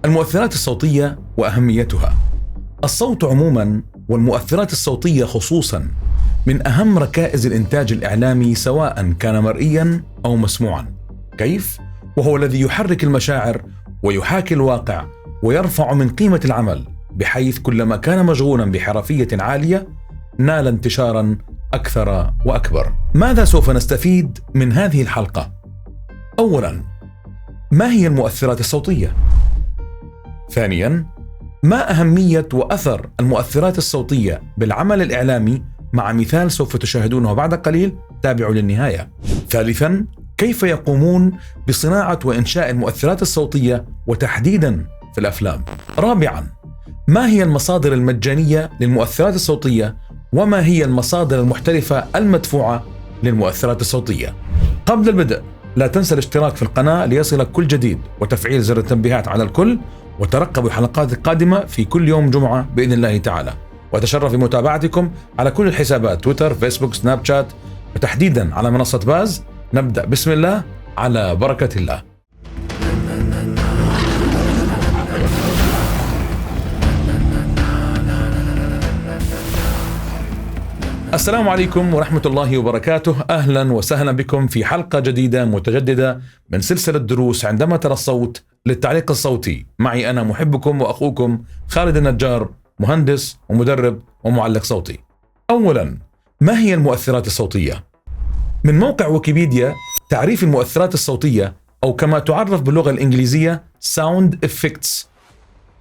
المؤثرات الصوتية وأهميتها. الصوت عموما والمؤثرات الصوتية خصوصا من أهم ركائز الإنتاج الإعلامي، سواء كان مرئيا أو مسموعا. كيف؟ وهو الذي يحرك المشاعر ويحاكي الواقع ويرفع من قيمة العمل، بحيث كلما كان مشغولا بحرفية عالية نال انتشارا أكثر وأكبر. ماذا سوف نستفيد من هذه الحلقة؟ أولا، ما هي المؤثرات الصوتية؟ ثانيا، ما أهمية وأثر المؤثرات الصوتية بالعمل الإعلامي، مع مثال سوف تشاهدونه بعد قليل، تابعوا للنهاية. ثالثا، كيف يقومون بصناعة وإنشاء المؤثرات الصوتية وتحديدا في الأفلام؟ رابعا، ما هي المصادر المجانية للمؤثرات الصوتية، وما هي المصادر المحترفة المدفوعة للمؤثرات الصوتية؟ قبل البدء لا تنسى الاشتراك في القناة ليصلك كل جديد، وتفعيل زر التنبيهات على الكل، وترقبوا الحلقات القادمة في كل يوم جمعة بإذن الله تعالى. وتشرف بمتابعتكم على كل الحسابات: تويتر، فيسبوك، سناب شات، وتحديدا على منصة باز. نبدأ بسم الله على بركة الله. السلام عليكم ورحمة الله وبركاته. أهلا وسهلا بكم في حلقة جديدة متجددة من سلسلة دروس عندما ترى الصوت للتعليق الصوتي. معي أنا محبكم وأخوكم خالد النجار، مهندس ومدرب ومعلق صوتي. أولا، ما هي المؤثرات الصوتية؟ من موقع ويكيبيديا، تعريف المؤثرات الصوتية، أو كما تعرف باللغة الإنجليزية Sound Effects،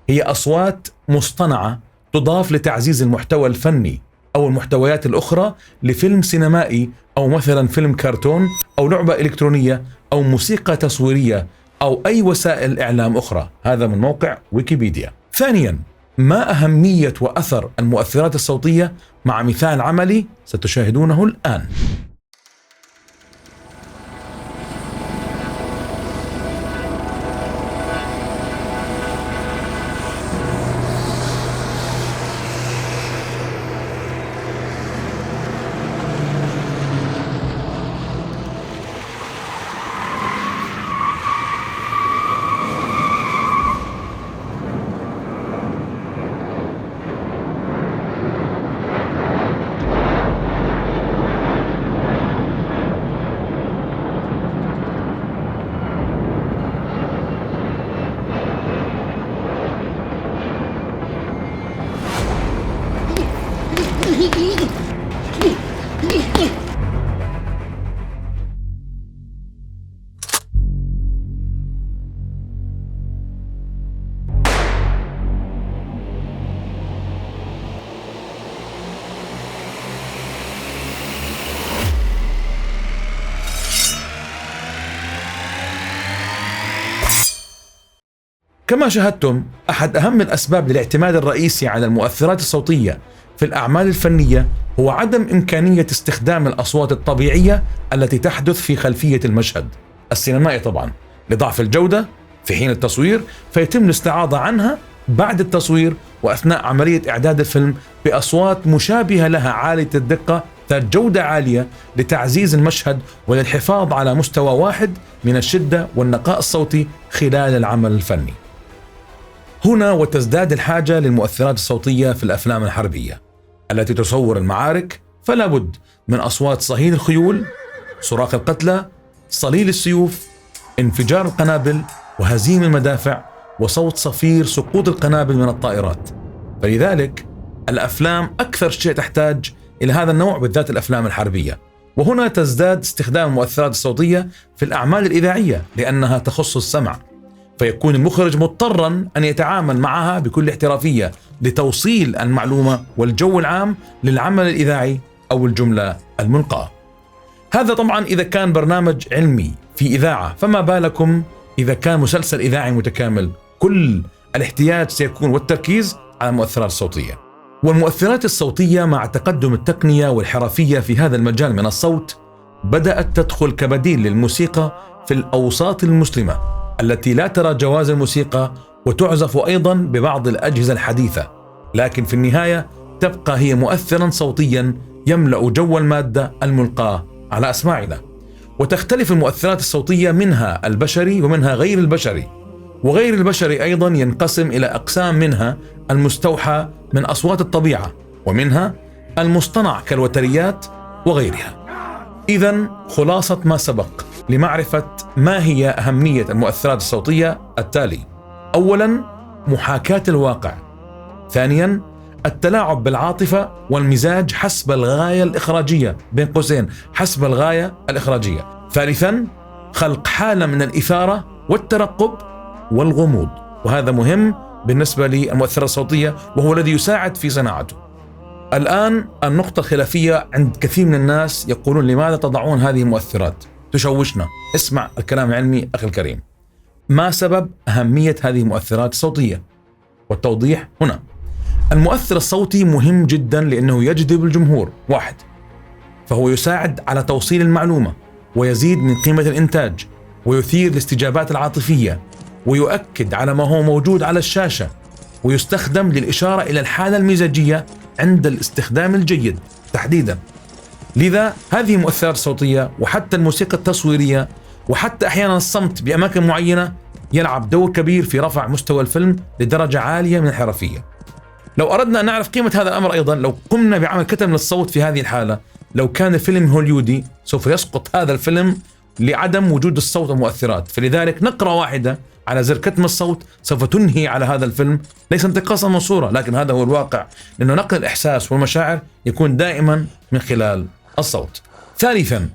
هي أصوات مصطنعة تضاف لتعزيز المحتوى الفني أو المحتويات الأخرى لفيلم سينمائي، أو مثلا فيلم كرتون، أو لعبة إلكترونية، أو موسيقى تصويرية، أو أي وسائل إعلام أخرى. هذا من موقع ويكيبيديا. ثانيا، ما أهمية وأثر المؤثرات الصوتية، مع مثال عملي ستشاهدونه الآن. كما شاهدتم، أحد أهم الأسباب للاعتماد الرئيسي على المؤثرات الصوتية في الأعمال الفنية هو عدم إمكانية استخدام الأصوات الطبيعية التي تحدث في خلفية المشهد السينمائي، طبعا لضعف الجودة في حين التصوير، فيتم الاستعاضة عنها بعد التصوير وأثناء عملية إعداد الفيلم بأصوات مشابهة لها عالية الدقة ذات جودة عالية لتعزيز المشهد وللحفاظ على مستوى واحد من الشدة والنقاء الصوتي خلال العمل الفني. هنا وتزداد الحاجة للمؤثرات الصوتية في الأفلام الحربية التي تصور المعارك، فلا بد من أصوات صهيل الخيول، صراخ القتلى، صليل السيوف، انفجار القنابل وهزيم المدافع، وصوت صفير سقوط القنابل من الطائرات. فلذلك الأفلام أكثر شيء تحتاج إلى هذا النوع، بالذات الأفلام الحربية. وهنا تزداد استخدام المؤثرات الصوتية في الأعمال الإذاعية لأنها تخص السمع، فيكون المخرج مضطرا أن يتعامل معها بكل احترافية لتوصيل المعلومة والجو العام للعمل الإذاعي أو الجملة الملقاة. هذا طبعا إذا كان برنامج علمي في إذاعة، فما بالكم إذا كان مسلسل إذاعي متكامل؟ كل الاحتياج سيكون والتركيز على المؤثرات الصوتية. والمؤثرات الصوتية مع تقدم التقنية والحرفية في هذا المجال من الصوت بدأت تدخل كبديل للموسيقى في الأوساط المسلمة التي لا ترى جواز الموسيقى، وتعزف أيضا ببعض الأجهزة الحديثة، لكن في النهاية تبقى هي مؤثرا صوتيا يملأ جو المادة الملقاة على أسماعنا. وتختلف المؤثرات الصوتية منها البشري ومنها غير البشري، وغير البشري أيضا ينقسم إلى أقسام، منها المستوحى من أصوات الطبيعة، ومنها المصطنع كالوتريات وغيرها. إذن خلاصة ما سبق لمعرفة ما هي أهمية المؤثرات الصوتية التالي: أولا، محاكاة الواقع. ثانيا، التلاعب بالعاطفة والمزاج حسب الغاية الإخراجية، بين قوسين حسب الغاية الإخراجية. ثالثا، خلق حالة من الإثارة والترقب والغموض، وهذا مهم بالنسبة للمؤثرات الصوتية وهو الذي يساعد في صناعته. الآن النقطة الخلافية عند كثير من الناس، يقولون لماذا تضعون هذه المؤثرات؟ تشوشنا. اسمع الكلام العلمي أخي الكريم. ما سبب أهمية هذه المؤثرات الصوتية؟ والتوضيح هنا. المؤثر الصوتي مهم جدا لأنه يجذب الجمهور. واحد، فهو يساعد على توصيل المعلومة ويزيد من قيمة الإنتاج ويثير الاستجابات العاطفية ويؤكد على ما هو موجود على الشاشة، ويستخدم للإشارة إلى الحالة المزاجية عند الاستخدام الجيد تحديدا. لذا هذه المؤثرات الصوتية وحتى الموسيقى التصويرية وحتى أحيانا الصمت بأماكن معينة يلعب دور كبير في رفع مستوى الفيلم لدرجة عالية من الحرفية. لو أردنا أن نعرف قيمة هذا الأمر أيضا، لو قمنا بعمل كتم للصوت في هذه الحالة، لو كان الفيلم هوليودي سوف يسقط هذا الفيلم لعدم وجود الصوت والمؤثرات. فلذلك نقرة واحدة على زر كتم الصوت سوف تنهي على هذا الفيلم، ليس انتقاصا من صورة، لكن هذا هو الواقع، لأنه نقل الإحساس والمشاعر يكون دائما من خلال الصوت. ثالثا،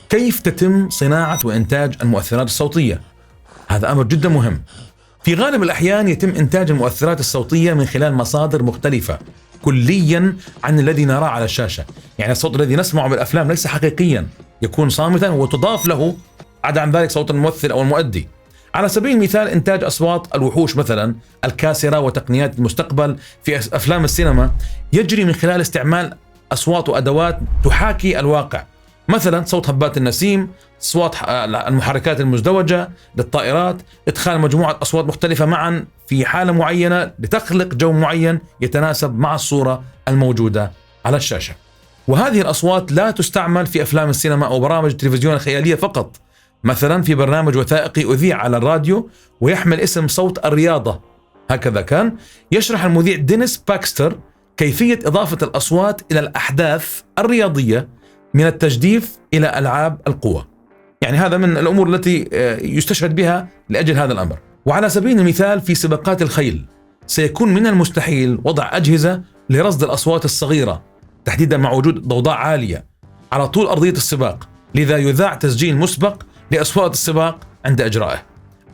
كيف تتم صناعة وإنتاج المؤثرات الصوتية؟ هذا أمر جدا مهم. في غالب الأحيان يتم إنتاج المؤثرات الصوتية من خلال مصادر مختلفة كليا عن الذي نراه على الشاشة. يعني الصوت الذي نسمعه بالأفلام ليس حقيقيا، يكون صامتا وتضاف له عدا عن ذلك صوت الممثل أو المؤدي. على سبيل المثال، إنتاج أصوات الوحوش مثلا الكاسرة وتقنيات المستقبل في أفلام السينما يجري من خلال استعمال أصوات وأدوات تحاكي الواقع، مثلا صوت هبات النسيم، أصوات المحركات المزدوجة للطائرات، إدخال مجموعة أصوات مختلفة معا في حالة معينة لتخلق جو معين يتناسب مع الصورة الموجودة على الشاشة. وهذه الأصوات لا تستعمل في أفلام السينما أو برامج التلفزيون الخيالية فقط. مثلا في برنامج وثائقي أذيع على الراديو ويحمل اسم صوت الرياضة، هكذا كان يشرح المذيع دينيس باكستر كيفية إضافة الأصوات إلى الأحداث الرياضية من التجديف إلى ألعاب القوة. يعني هذا من الأمور التي يستشهد بها لأجل هذا الأمر. وعلى سبيل المثال في سباقات الخيل سيكون من المستحيل وضع أجهزة لرصد الأصوات الصغيرة، تحديدا مع وجود ضوضاء عالية على طول أرضية السباق، لذا يذاع تسجيل مسبق لأصوات السباق عند إجرائه،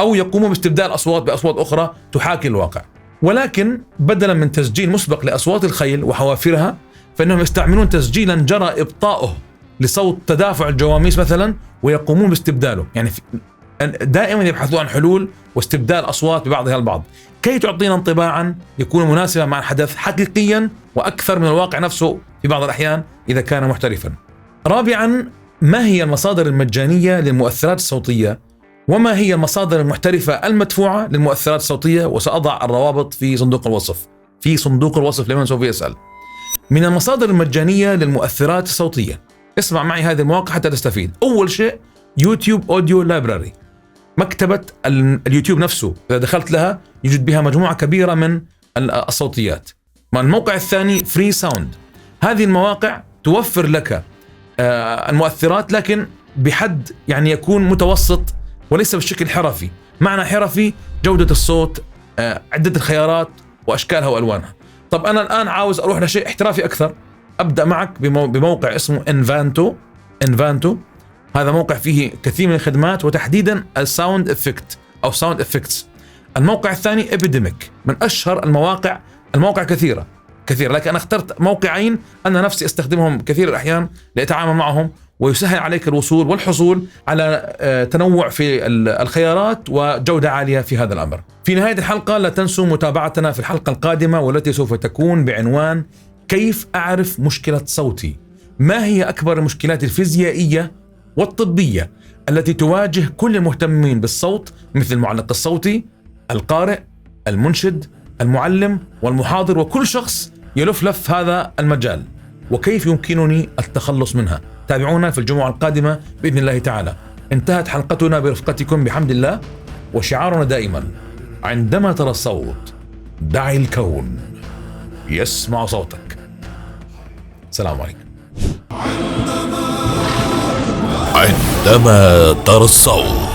أو يقوموا باستبدال أصوات بأصوات أخرى تحاكي الواقع. ولكن بدلا من تسجيل مسبق لأصوات الخيل وحوافرها، فإنهم يستعملون تسجيلا جرى إبطاؤه لصوت تدافع الجواميس مثلا ويقومون باستبداله. يعني دائما يبحثون عن حلول واستبدال أصوات ببعضها البعض كي تعطينا انطباعا يكون مناسبا مع الحدث حقيقيا وأكثر من الواقع نفسه في بعض الأحيان إذا كان محترفا. رابعا، ما هي المصادر المجانية للمؤثرات الصوتية؟ وما هي المصادر المحترفة المدفوعة للمؤثرات الصوتية؟ وسأضع الروابط في صندوق الوصف لمن سوف يسأل. من المصادر المجانية للمؤثرات الصوتية، اسمع معي هذه المواقع حتى تستفيد. أول شيء يوتيوب أوديو لايبراري، مكتبة اليوتيوب نفسه إذا دخلت لها يوجد بها مجموعة كبيرة من الصوتيات. الموقع الثاني فري ساوند، هذه المواقع توفر لك المؤثرات لكن بحد يعني يكون متوسط وليس بالشكل حرفي. معنى حرفي جودة الصوت، عدة الخيارات وأشكالها وألوانها. طب أنا الآن عاوز أروح لشيء احترافي أكثر، أبدأ معك بموقع اسمه انفانتو. هذا موقع فيه كثير من الخدمات وتحديدا الساوند افكت أو ساوند افكتس. الموقع الثاني ابيديميك، من أشهر المواقع كثيرة لكن أنا اخترت موقعين أنا نفسي أستخدمهم كثير الأحيان لأتعامل معهم ويسهل عليك الوصول والحصول على تنوع في الخيارات وجودة عالية في هذا الأمر. في نهاية الحلقة لا تنسوا متابعتنا في الحلقة القادمة والتي سوف تكون بعنوان كيف أعرف مشكلة صوتي؟ ما هي أكبر المشكلات الفيزيائية والطبية التي تواجه كل المهتمين بالصوت مثل المعلق الصوتي، القارئ، المنشد، المعلم والمحاضر وكل شخص يلف هذا المجال، وكيف يمكنني التخلص منها. تابعونا في الجمعة القادمة بإذن الله تعالى. انتهت حلقتنا برفقتكم بحمد الله، وشعارنا دائما عندما ترى الصوت دع الكون يسمع صوتك. السلام عليكم. عندما ترى الصوت